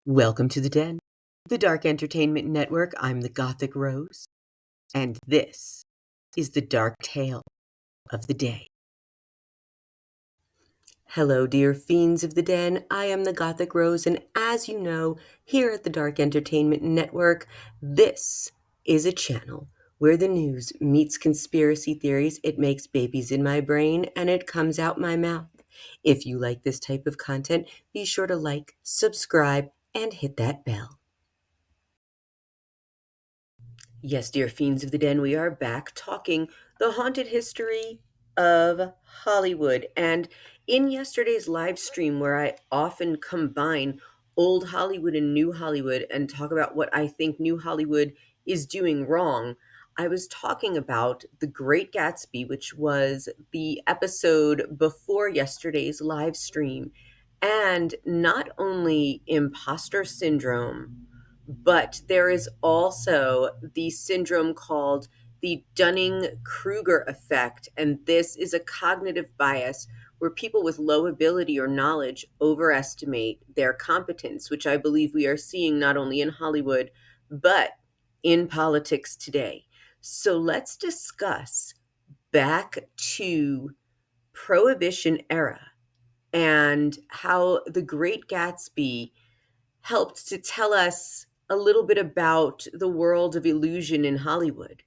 Welcome to the Den, the Dark Entertainment Network. I'm the Gothic Rose, and this is the dark tale of the day. Hello, dear fiends of the Den. I am the Gothic Rose, and as you know, here at the Dark Entertainment Network, this is a channel where the news meets conspiracy theories. It makes babies in my brain, and it comes out my mouth. If you like this type of content, be sure to like, subscribe, and hit that bell. Yes, dear fiends of the den, we are back talking the haunted history of Hollywood. And in yesterday's live stream, where I often combine old Hollywood and new Hollywood and talk about what I think new Hollywood is doing wrong, I was talking about The Great Gatsby, which was the episode before yesterday's live stream. And not only imposter syndrome, but there is also the syndrome called the Dunning-Kruger effect, and this is a cognitive bias where people with low ability or knowledge overestimate their competence, which I believe we are seeing not only in Hollywood, but in politics today. So let's discuss back to Prohibition era and how The Great Gatsby helped to tell us a little bit about the world of illusion in Hollywood.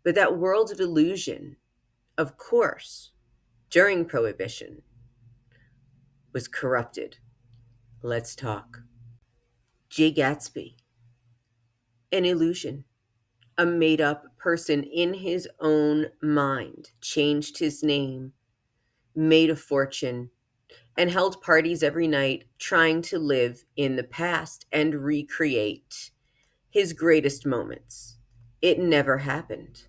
But that world of illusion, of course, during Prohibition, was corrupted. Let's talk. Jay Gatsby, an illusion, a made up person in his own mind, changed his name, made a fortune, and held parties every night trying to live in the past and recreate his greatest moments. It never happened.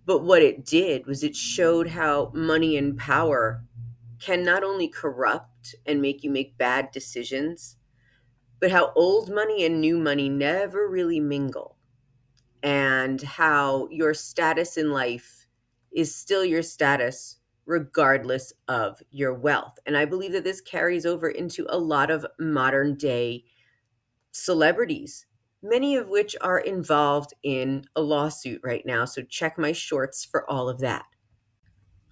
But what it did was it showed how money and power can not only corrupt and make you make bad decisions, but how old money and new money never really mingle, and how your status in life is still your status regardless of your wealth. And I believe that this carries over into a lot of modern day celebrities, many of which are involved in a lawsuit right now. So check my shorts for all of that.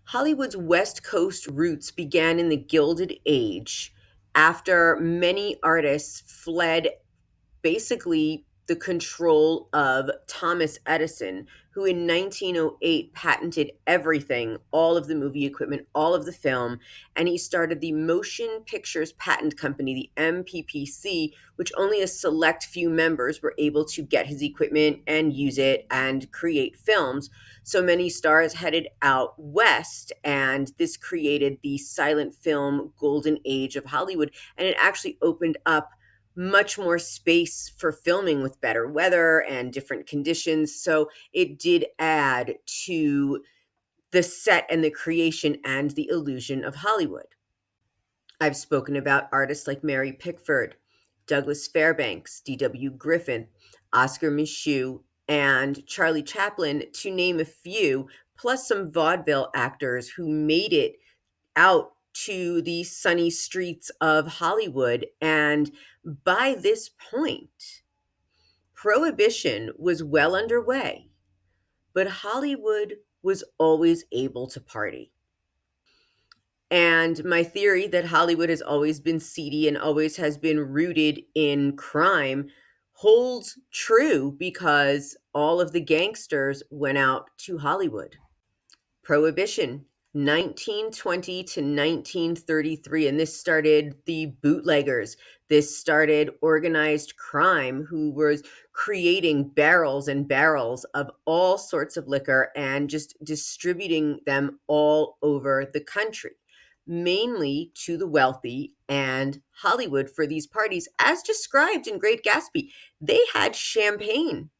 Hollywood's West Coast roots began in the Gilded Age after many artists fled basically the control of Thomas Edison, who in 1908 patented everything, all of the movie equipment, all of the film, and he started the Motion Pictures Patent Company, the MPPC, which only a select few members were able to get his equipment and use it and create films. So many stars headed out west, and this created the silent film golden age of Hollywood, and it actually opened up much more space for filming with better weather and different conditions. So it did add to the set and the creation and the illusion of Hollywood. I've spoken about artists like Mary Pickford, Douglas Fairbanks, D.W. Griffith, Oscar Micheaux, and Charlie Chaplin, to name a few, plus some vaudeville actors who made it out to the sunny streets of Hollywood. And by this point, Prohibition was well underway, but Hollywood was always able to party. And my theory that Hollywood has always been seedy and always has been rooted in crime holds true because all of the gangsters went out to Hollywood. Prohibition, 1920 to 1933, and this started the bootleggers. This started organized crime, who was creating barrels and barrels of all sorts of liquor and just distributing them all over the country, mainly to the wealthy and Hollywood for these parties. As described in Great Gatsby, they had champagne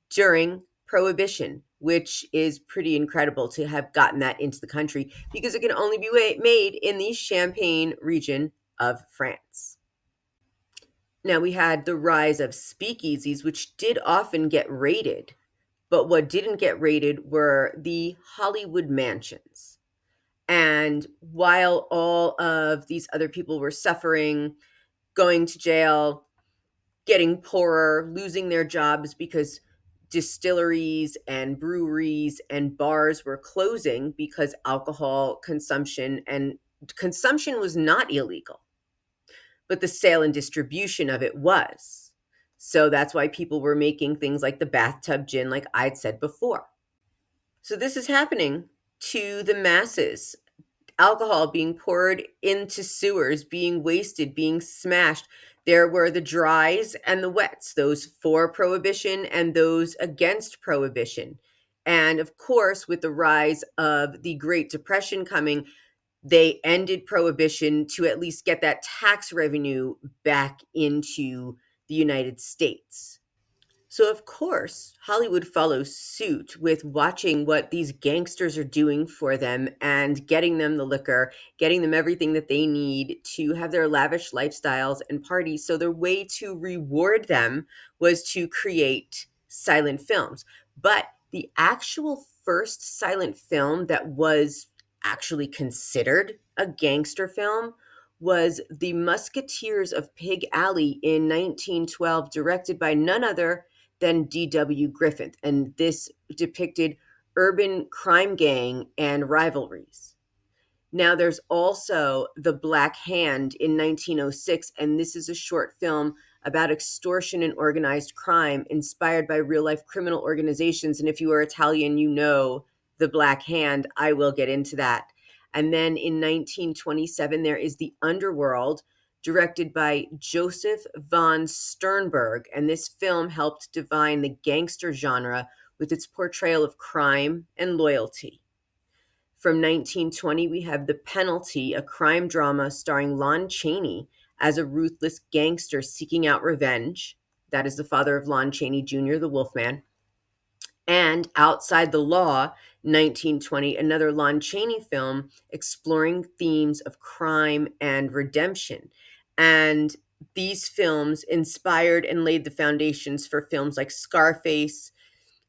during Prohibition, which is pretty incredible to have gotten that into the country because it can only be made in the Champagne region of France. Now, we had the rise of speakeasies, which did often get raided, but what didn't get raided were the Hollywood mansions. And while all of these other people were suffering, going to jail, getting poorer, losing their jobs because distilleries and breweries and bars were closing because alcohol consumption was not illegal, but the sale and distribution of it was. So that's why people were making things like the bathtub gin, like I'd said before. So this is happening to the masses. Alcohol being poured into sewers, being wasted, being smashed. There were the dries and the wets, those for prohibition and those against prohibition. And of course, with the rise of the Great Depression coming, they ended prohibition to at least get that tax revenue back into the United States. So, of course, Hollywood follows suit with watching what these gangsters are doing for them and getting them the liquor, getting them everything that they need to have their lavish lifestyles and parties. So, their way to reward them was to create silent films. But the actual first silent film that was actually considered a gangster film was The Musketeers of Pig Alley in 1912, directed by none other than D.W. Griffith. And this depicted urban crime gang and rivalries. Now, there's also The Black Hand in 1906, and this is a short film about extortion and organized crime inspired by real life criminal organizations. And if you are Italian, you know The Black Hand. I will get into that. And then in 1927, there is The Underworld, directed by Joseph von Sternberg. And this film helped define the gangster genre with its portrayal of crime and loyalty. From 1920, we have The Penalty, a crime drama starring Lon Chaney as a ruthless gangster seeking out revenge. That is the father of Lon Chaney Jr., the Wolfman. And Outside the Law, 1920, another Lon Chaney film exploring themes of crime and redemption. And these films inspired and laid the foundations for films like Scarface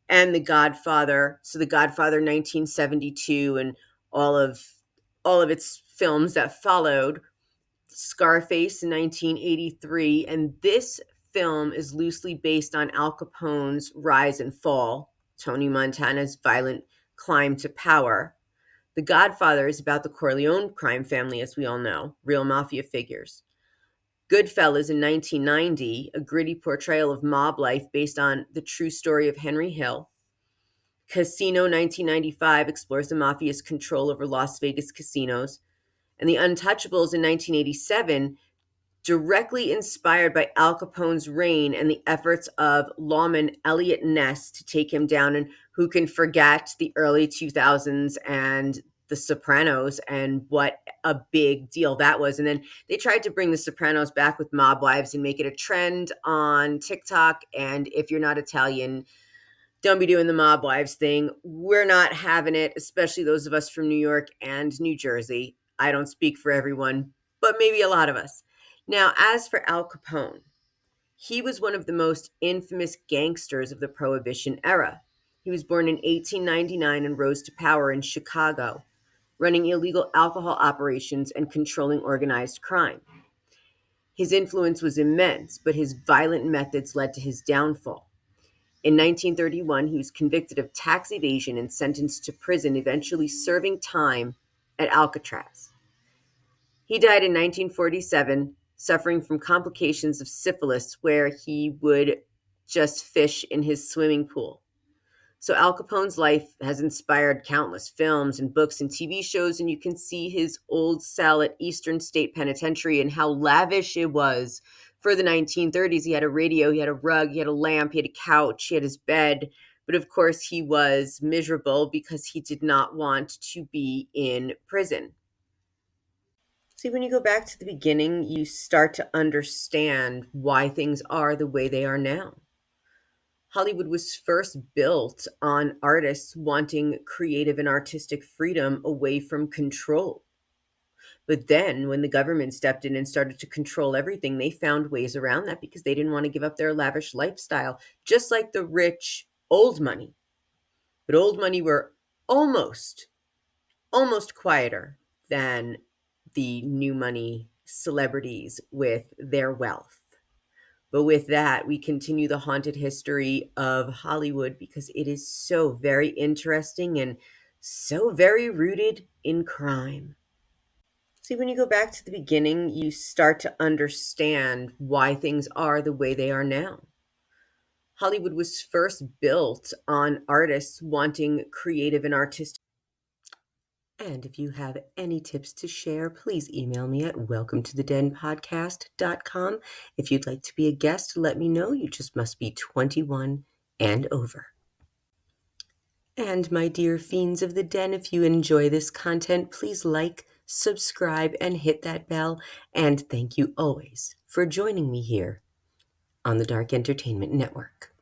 and The Godfather. So The Godfather 1972 and all of all of its films that followed. Scarface in 1983, and this film is loosely based on Al Capone's rise and fall, Tony Montana's violent climb to power. The Godfather is about the Corleone crime family, as we all know, real mafia figures. Goodfellas in 1990, a gritty portrayal of mob life based on the true story of Henry Hill. Casino 1995 explores the mafia's control over Las Vegas casinos. And The Untouchables in 1987, directly inspired by Al Capone's reign and the efforts of lawman Elliot Ness to take him down. And who can forget the early 2000s and The Sopranos and what a big deal that was. And then they tried to bring The Sopranos back with mob wives and make it a trend on TikTok. And if you're not Italian, don't be doing the mob wives thing. We're not having it, especially those of us from New York and New Jersey. I don't speak for everyone, but maybe a lot of us. Now, as for Al Capone, he was one of the most infamous gangsters of the Prohibition era. He was born in 1899 and rose to power in Chicago, running illegal alcohol operations and controlling organized crime. His influence was immense, but his violent methods led to his downfall. In 1931, he was convicted of tax evasion and sentenced to prison, eventually serving time at Alcatraz. He died in 1947, suffering from complications of syphilis, where he would just fish in his swimming pool. So Al Capone's life has inspired countless films and books and TV shows, and you can see his old cell at Eastern State Penitentiary and how lavish it was for the 1930s. He had a radio, he had a rug, he had a lamp, he had a couch, he had his bed. But of course, he was miserable because he did not want to be in prison. See, when you go back to the beginning, you start to understand why things are the way they are now. Hollywood was first built on artists wanting creative and artistic freedom away from control. But then, when the government stepped in and started to control everything, they found ways around that because they didn't want to give up their lavish lifestyle, just like the rich old money. But old money were almost quieter than the new money celebrities with their wealth. But with that, we continue the haunted history of Hollywood because it is so very interesting and so very rooted in crime. See, when you go back to the beginning, you start to understand why things are the way they are now. Hollywood was first built on artists wanting creative and artistic. And if you have any tips to share, please email me at welcometothedenpodcast.com. If you'd like to be a guest, let me know. You just must be 21 and over. And my dear fiends of the den, if you enjoy this content, please like, subscribe, and hit that bell. And thank you always for joining me here on the Dark Entertainment Network.